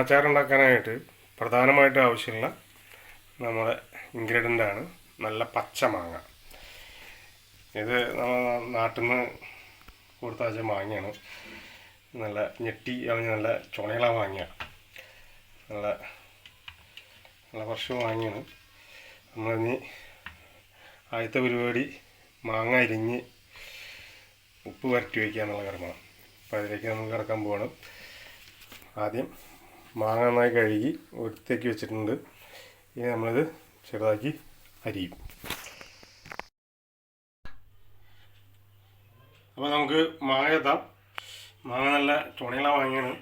മാങ്ങാച്ചാർ ഉണ്ടാക്കാനായിട്ട് പ്രധാനമായിട്ട് ആവശ്യമുള്ള നമ്മുടെ ഇൻഗ്രീഡിയൻ്റാണ് നല്ല പച്ച മാങ്ങ. ഇത് നമ്മൾ നാട്ടിൽ നിന്ന് കൊടുത്തയച്ച മാങ്ങയാണ്. നല്ല ഞെട്ടി നല്ല ചുണയുള്ള മാങ്ങ, നല്ല നല്ല ഫ്രഷ് മാങ്ങയാണ്. നമ്മളിനി ആദ്യത്തെ പരിപാടി മാങ്ങ അരിഞ്ഞ് ഉപ്പ് വരട്ടി വയ്ക്കുക എന്നുള്ള കർമ്മമാണ്. അപ്പോൾ അതിലേക്ക് നമുക്ക് കിടക്കാൻ പോവാണ്. ആദ്യം മാങ്ങ നന്നായി കഴുകി വൃത്തിയാക്കി വെച്ചിട്ടുണ്ട്. ഇനി നമ്മളിത് ചെറുതാക്കി അരിയും. അപ്പോൾ നമുക്ക് മാങ്ങ എത്താം. മാങ്ങ നല്ല ചുണയുള്ള മാങ്ങയാണ്.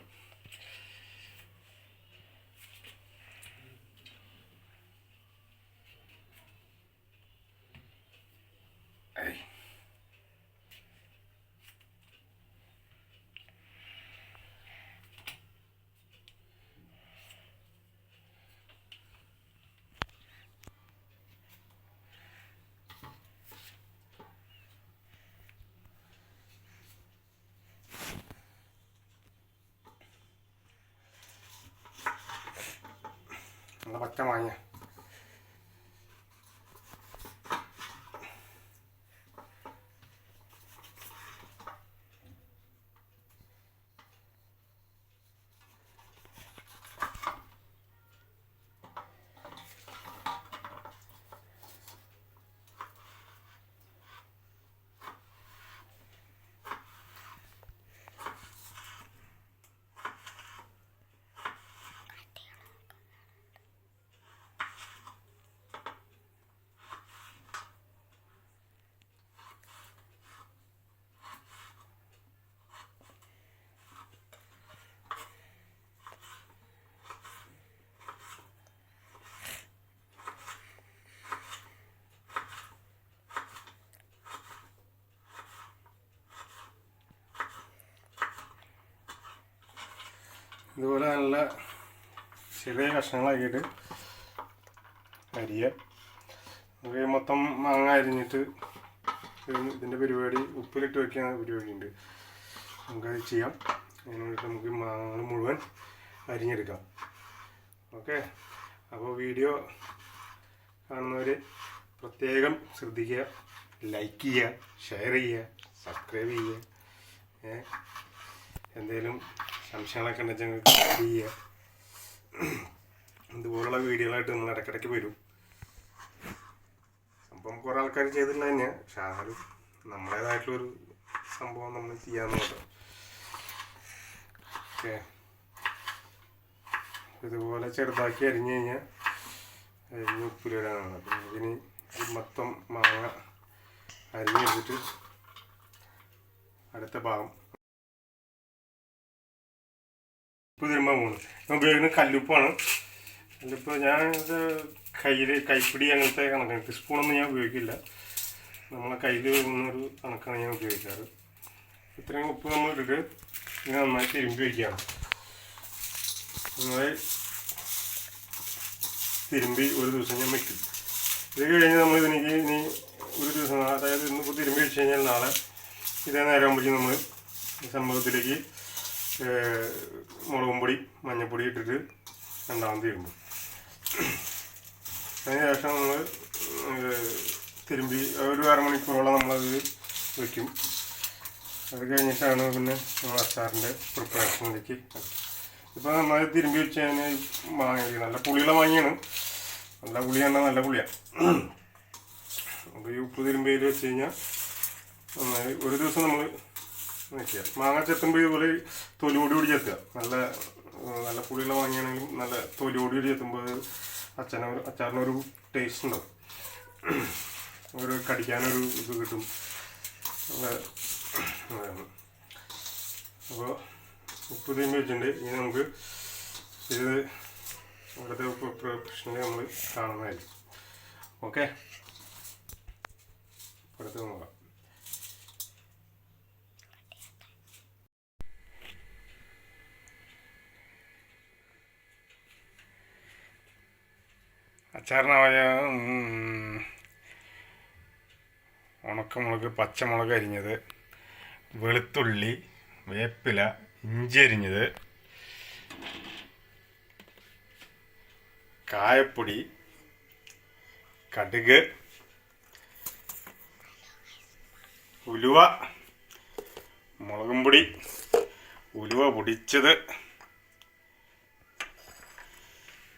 നല്ല പച്ച മാങ്ങ. ഇതുപോലെ നല്ല ചെറിയ കഷ്ണങ്ങളാക്കിയിട്ട് അരിയുക. നമുക്ക് മൊത്തം മാങ്ങ അരിഞ്ഞിട്ട് ഇതിൻ്റെ പരിപാടി ഉപ്പിലിട്ട് വയ്ക്കുന്ന പരിപാടിയുണ്ട്. നമുക്കത് ചെയ്യാം. അതിന് വേണ്ടിയിട്ട് നമുക്ക് മാങ്ങ മുഴുവൻ അരിഞ്ഞെടുക്കാം. ഓക്കെ, അപ്പോൾ വീഡിയോ കാണുന്നവർ പ്രത്യേകം ശ്രദ്ധിക്കുക. ലൈക്ക് ചെയ്യുക, ഷെയർ ചെയ്യുക, സബ്സ്ക്രൈബ് ചെയ്യുക. എന്തെങ്കിലും സംശയങ്ങളൊക്കെ ഉണ്ടെങ്കിൽ കമൻറ്റ് ചെയ്യുക. ഇതുപോലുള്ള വീഡിയോകളായിട്ട് നമ്മൾ ഇടയ്ക്കിടയ്ക്ക് വരും. അപ്പം കുറേ ആൾക്കാർ ചെയ്തില്ല തന്നെ, പക്ഷെ ആരും നമ്മുടേതായിട്ടുള്ളൊരു സംഭവം നമ്മൾ ചെയ്യാമെന്ന് പറഞ്ഞു. ഓക്കെ, ഇതുപോലെ ചെറുതാക്കി അരിഞ്ഞു കഴിഞ്ഞാൽ അരിഞ്ഞ് ഉപ്പിലിടാനാണ്. അപ്പം ഇതിന് മൊത്തം മാങ്ങ അരിഞ്ഞെടുത്തിട്ട് അടുത്ത ഭാഗം ഉപ്പ് തിരുമ്പാൻ പോകുന്നു. ഞാൻ ഉപയോഗിക്കുന്നത് കല്ലുപ്പാണ്. കല്ലുപ്പ് ഞാൻ ഇത് കൈപ്പിടി അങ്ങനത്തെ കണക്കാണ്. ടീസ്പൂണൊന്നും ഞാൻ ഉപയോഗിക്കില്ല. നമ്മളെ കയ്യിൽ വരുന്നൊരു കണക്കാണ് ഞാൻ ഉപയോഗിക്കാറ്. ഇത്രയും ഉപ്പ് നമ്മൾ ഇട്ടിട്ട് ഇത് നന്നായി തിരുമ്പി വയ്ക്കുകയാണ്. നന്നായി തിരുമ്പി ഒരു ദിവസം ഞാൻ വയ്ക്കും. ഇത് കഴിഞ്ഞ് നമ്മൾ ഇതിലേക്ക് ഇനി ഒരു ദിവസം, അതായത് ഇന്നിപ്പോൾ തിരുമ്പി വെച്ച് കഴിഞ്ഞാൽ നാളെ ഇതേ നേരം ആകുമ്പോഴേക്കും നമ്മൾ ഈ സംഭവത്തിലേക്ക് മുളകും പൊടി മഞ്ഞൾപ്പൊടി ഇട്ടിട്ട് രണ്ടാമത് തിരുമ്പും. അതിനുശേഷം നമ്മൾ തിരുമ്പി ഒരു അരമണിക്കൂറോളം നമ്മളത് വയ്ക്കും. അത് കഴിഞ്ഞിട്ടാണ് പിന്നെ നമ്മൾ അച്ചാറിൻ്റെ പ്രിപ്പറേഷനിലേക്ക്. ഇപ്പോൾ നന്നായി തിരുമ്പി വെച്ച് കഴിഞ്ഞാൽ മാങ്ങ നല്ല പുളിയുള്ള മാങ്ങയാണ്. നല്ല പുളിയാണ്, നല്ല പുളിയാണ്. അപ്പോൾ ഈ ഉപ്പ് തിരുമ്പിയിൽ വെച്ച് കഴിഞ്ഞാൽ നന്നായി ഒരു ദിവസം നമ്മൾ വയ്ക്കുക. മാങ്ങ ചെത്തുമ്പോൾ ഇതുപോലെ തൊലിയോടുകൂടി ചെത്തുക. നല്ല നല്ല പുളിയുള്ള മാങ്ങയാണെങ്കിലും നല്ല തൊലിയോടുകൂടി ചെത്തുമ്പോൾ അച്ചാറിനൊരു ടേസ്റ്റ് ഉണ്ടാവും. ഒരു കടിക്കാനൊരു ഇത് കിട്ടും. അപ്പോൾ ഉപ്പ് തിരുമ്പി വെച്ചിട്ടുണ്ട്. ഇനി നമുക്ക് ഇത് ഇവിടുത്തെ പ്രൊഫഷണലി നമ്മൾ കാണുന്നതായിരിക്കും. ഓക്കെ, അടുത്ത് നോക്കാം. അച്ചാറിനായ ഉണക്കമുളക്, പച്ചമുളക് അരിഞ്ഞത്, വെളുത്തുള്ളി, വേപ്പില, ഇഞ്ചി അരിഞ്ഞത്, കായപ്പൊടി, കടുക്, ഉലുവ, മുളകും പൊടി, ഉലുവ പൊടിച്ചത്,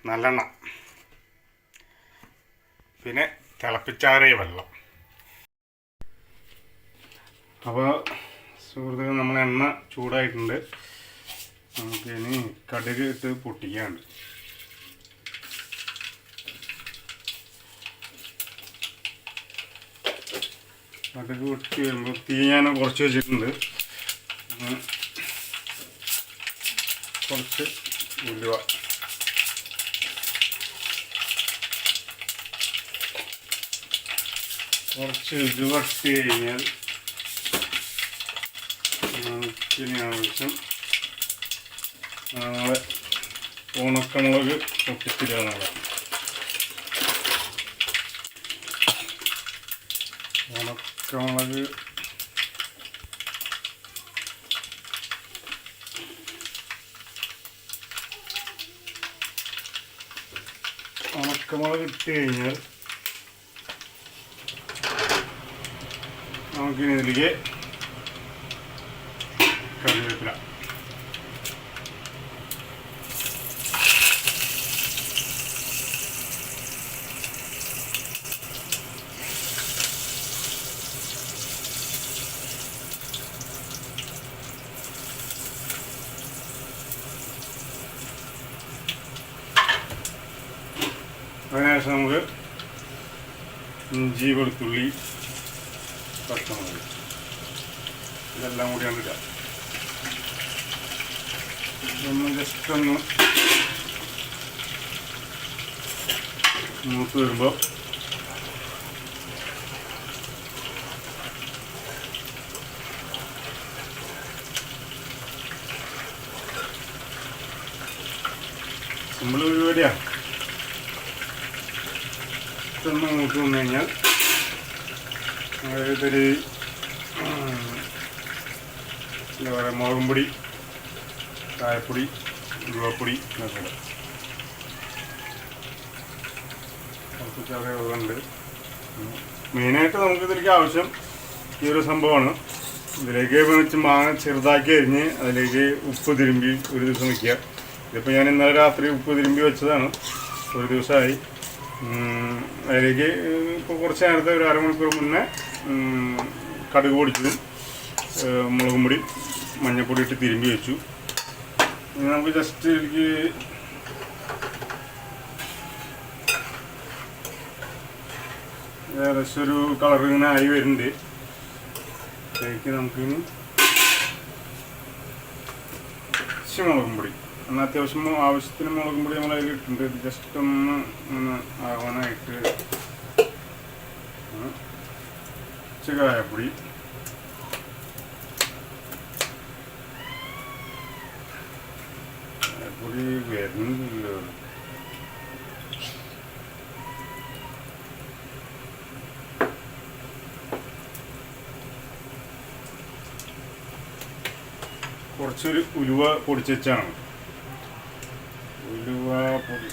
നല്ലെണ്ണ, പിന്നെ തിളപ്പിച്ചാറിയ വെള്ളം. അപ്പോൾ സുഹൃത്തുക്കൾ, നമ്മൾ എണ്ണ ചൂടായിട്ടുണ്ട്. നമുക്കിനി കടുക് ഇട്ട് പൊട്ടിക്കാനുണ്ട്. കടുക് പൊട്ടി വരുമ്പോൾ തീ ഞാൻ കുറച്ച് വെച്ചിട്ടുണ്ട്. കുറച്ച് ഉലുവ, കുറച്ച് ഉലുവ ഇട്ട് കഴിഞ്ഞാൽ നമുക്കിനി ആവശ്യം നമ്മളെ ഉണക്കമുളക് പൊട്ടിച്ചിടുക എന്നുള്ളതാണ്. ഉണക്കമുളക് ഇട്ട് കഴിഞ്ഞാൽ നമുക്കിനി ഇതിലേക്ക് കറിവേപ്പില, അതിനുശേഷം നമുക്ക് ഇഞ്ചി, വെളുത്തുള്ളി, പച്ചമുളക് ഇതെല്ലാം കൂടി ഇടുക. ഇതൊന്ന് ജസ്റ്റ് ഒന്ന് മൂത്ത് വരുമ്പോൾ സിമ്പിൾ പരിപാടിയാണ്. ഇതൊന്ന് മൂത്ത് വന്നു കഴിഞ്ഞാൽ ഇതൊരു എന്താ പറയുക, മുളകും പൊടി, കായപ്പൊടി, ഉലുവപ്പൊടി എന്നൊക്കെ കുറച്ച് വെള്ളമുണ്ട്. മെയിനായിട്ട് നമുക്ക് ഇതിലേക്ക് ആവശ്യം ഈ ഒരു സംഭവമാണ്. ഇതിലേക്ക് വെച്ച് മാങ്ങ ചെറുതാക്കി അരിഞ്ഞ് അതിലേക്ക് ഉപ്പ് തിരുമ്പി ഒരു ദിവസം വയ്ക്കുക. ഇതിപ്പോൾ ഞാൻ ഇന്നലെ രാത്രി ഉപ്പ് തിരുമ്പി വെച്ചതാണ്, ഒരു ദിവസമായി. അതിലേക്ക് ഇപ്പോൾ കുറച്ച് നേരത്തെ ഒരു അരമണിക്കൂർ മുന്നേ കടുക് പൊടിച്ചതും മുളകും പൊടി, മഞ്ഞൾപ്പൊടി ഇട്ട് തിരുമ്പി വെച്ചു. നമുക്ക് ജസ്റ്റ് ഇതിലേക്ക് ഏകദേശം ഒരു കളർ ഇങ്ങനെ ആയി വരുന്നുണ്ട്. അതിലേക്ക് നമുക്കിനി മുളകും പൊടി, എന്നാൽ അത്യാവശ്യം ആവശ്യത്തിന് മുളകും പൊടി നമ്മൾ അതിൽ ഇട്ടിട്ടുണ്ട്. ജസ്റ്റ് ഒന്ന് ആവാനായിട്ട് കായപ്പൊടി, കായപ്പൊടി വരുന്നില്ലല്ലോ. കുറച്ചൊരു ഉലുവ പൊടിച്ച് വെച്ചാണ്. ഉലുവ പൊടി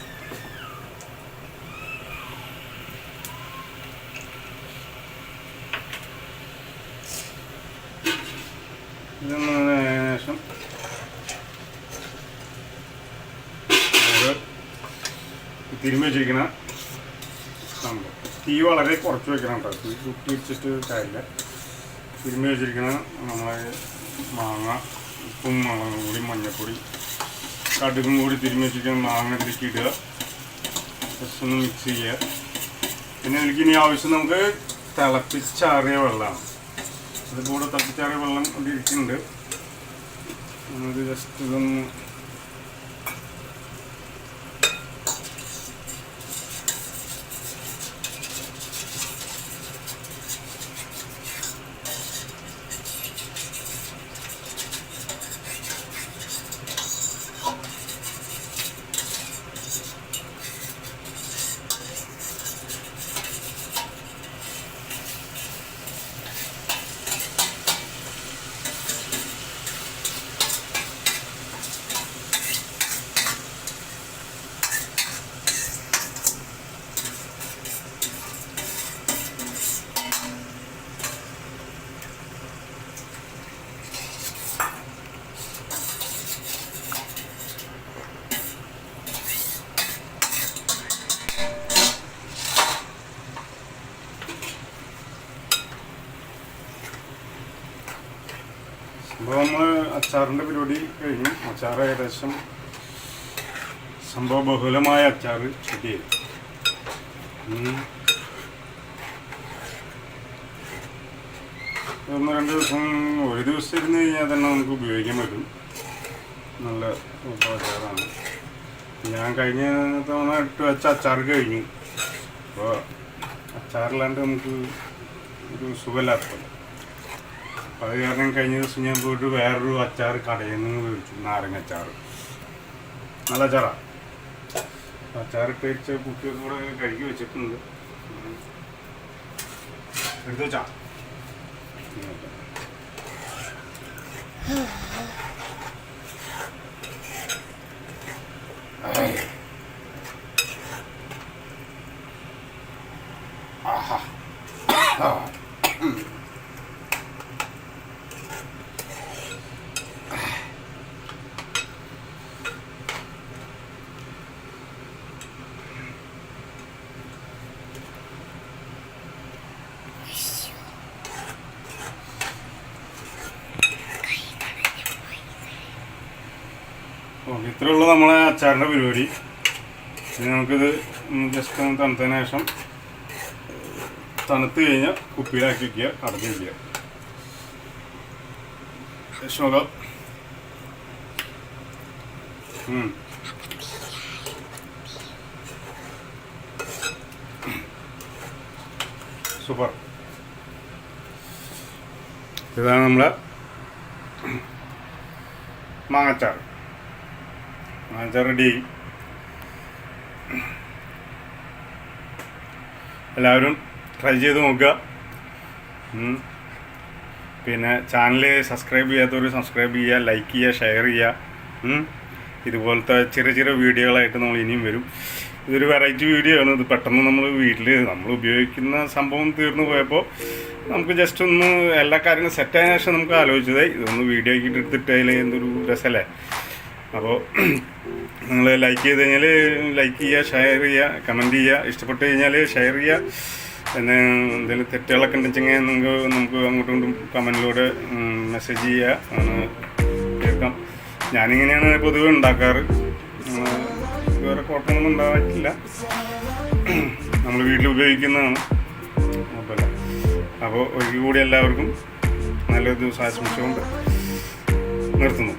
ഇതൊന്ന് ഏകദേശം തിരുമ്മി വെച്ചിരിക്കുന്ന സംഭവം. തീ വളരെ കുറച്ച് വെക്കണം കേട്ടോ, തീ കുത്തി വെച്ചിട്ട് കാര്യമില്ല. തിരുമ്മി വെച്ചിരിക്കുന്ന നമ്മളെ മാങ്ങ, ഉപ്പും മുളകും കൂടി, മഞ്ഞൾപ്പൊടി, കടുകും കൂടി തിരുമ്മി വെച്ചിരിക്കുന്ന മാങ്ങ ഇതിലേക്ക് ഇടുക. ജസ്റ്റ് ഒന്ന് മിക്സ് ചെയ്യുക. പിന്നെ എനിക്ക് ഇനി ആവശ്യം നമുക്ക് തിളപ്പിച്ചാറിയ വെള്ളമാണ്. അതുകൂടെ തിളപ്പിച്ചാറിയ വെള്ളം ഇവിടെ ഇരിക്കുന്നുണ്ട്. നമുക്ക് ജസ്റ്റ് ഇതൊന്ന് അപ്പോൾ നമ്മൾ അച്ചാറിൻ്റെ പരിപാടി കഴിഞ്ഞു. അച്ചാർ ഏകദേശം സംഭവബഹുലമായ അച്ചാർ സെറ്റ് ചെയ്തു. ഒന്ന് രണ്ട് ദിവസം, ഒരു ദിവസം ഇരുന്ന് കഴിഞ്ഞാൽ തന്നെ നമുക്ക് ഉപയോഗിക്കാൻ പറ്റും. നല്ല അച്ചാറാണ്. ഞാൻ കഴിഞ്ഞ തവണ ഇട്ട് വെച്ച അച്ചാർ കഴിഞ്ഞു. അപ്പോൾ അച്ചാറില്ലാണ്ട് നമുക്ക് ഒരു സുഖമില്ലാത്തത്. അപ്പോൾ അത് കാരണം കഴിഞ്ഞ ദിവസം ഞാൻ പോയിട്ട് വേറൊരു അച്ചാർ കടയിൽ നിന്ന് മേടിച്ചു, നാരങ്ങ അച്ചാർ. നല്ല അച്ചാറാണ്. അച്ചാറിട്ട് വെച്ച കുട്ടിയൊക്കെ കൂടെ കഴുകി വെച്ചിട്ടുണ്ട്. എടുത്തു വെച്ചാ ഇത്രയുള്ള നമ്മളെ അച്ചാറിൻ്റെ പരിപാടി. ഇനി നമുക്കിത് ജസ്റ്റ് ഒന്ന് തണുത്തതിന് ശേഷം തണുത്ത് കഴിഞ്ഞാൽ കുപ്പിയിലാക്കി വയ്ക്കുക, അടച്ച് വയ്ക്കുക. നോക്കാം. സൂപ്പർ. ഇതാണ് നമ്മളെ മാങ്ങാച്ചാർ. മാങ്ങാച്ചാർ റെഡി. എല്ലാവരും ട്രൈ ചെയ്ത് നോക്കുക. പിന്നെ ചാനൽ സബ്സ്ക്രൈബ് ചെയ്യാത്തവർ സബ്സ്ക്രൈബ് ചെയ്യുക, ലൈക്ക് ചെയ്യുക, ഷെയർ ചെയ്യുക. ഇതുപോലത്തെ ചെറിയ ചെറിയ വീഡിയോകളായിട്ട് നമ്മൾ ഇനിയും വരും. ഇതൊരു വെറൈറ്റി വീഡിയോ ആണ്. ഇത് പെട്ടെന്ന് നമ്മൾ വീട്ടിൽ നമ്മൾ ഉപയോഗിക്കുന്ന സംഭവം തീർന്നു പോയപ്പോൾ നമുക്ക് ജസ്റ്റ് ഒന്ന് എല്ലാ കാര്യങ്ങളും സെറ്റായതിനു ശേഷം നമുക്ക് ആലോചിച്ചത് ഇതൊന്ന് വീഡിയോ ആക്കിയിട്ട് എടുത്തിട്ട് അതിൽ എന്തൊരു രസമല്ലേ. അപ്പോൾ നിങ്ങൾ ലൈക്ക് ചെയ്ത് കഴിഞ്ഞാൽ ലൈക്ക് ചെയ്യുക, ഷെയർ ചെയ്യുക, കമൻറ്റ് ചെയ്യുക. ഇഷ്ടപ്പെട്ട് കഴിഞ്ഞാൽ ഷെയർ ചെയ്യുക. പിന്നെ എന്തെങ്കിലും തെറ്റുകളൊക്കെ ഉണ്ടെച്ചെങ്കിൽ നമുക്ക് അങ്ങോട്ടും ഇങ്ങോട്ടും കമൻറ്റിലൂടെ മെസ്സേജ് ചെയ്യുക, കേൾക്കാം. ഞാനിങ്ങനെയാണ് പൊതുവെ ഉണ്ടാക്കാറ്. വേറെ കുഴപ്പമൊന്നും ഉണ്ടായിട്ടില്ല. നമ്മൾ വീട്ടിൽ ഉപയോഗിക്കുന്നതാണ്. കുഴപ്പമില്ല. അപ്പോൾ ഒരിക്കൽ കൂടി എല്ലാവർക്കും നല്ലൊരു ദിവസം ആശംസിച്ചുകൊണ്ട് നിർത്തുന്നു.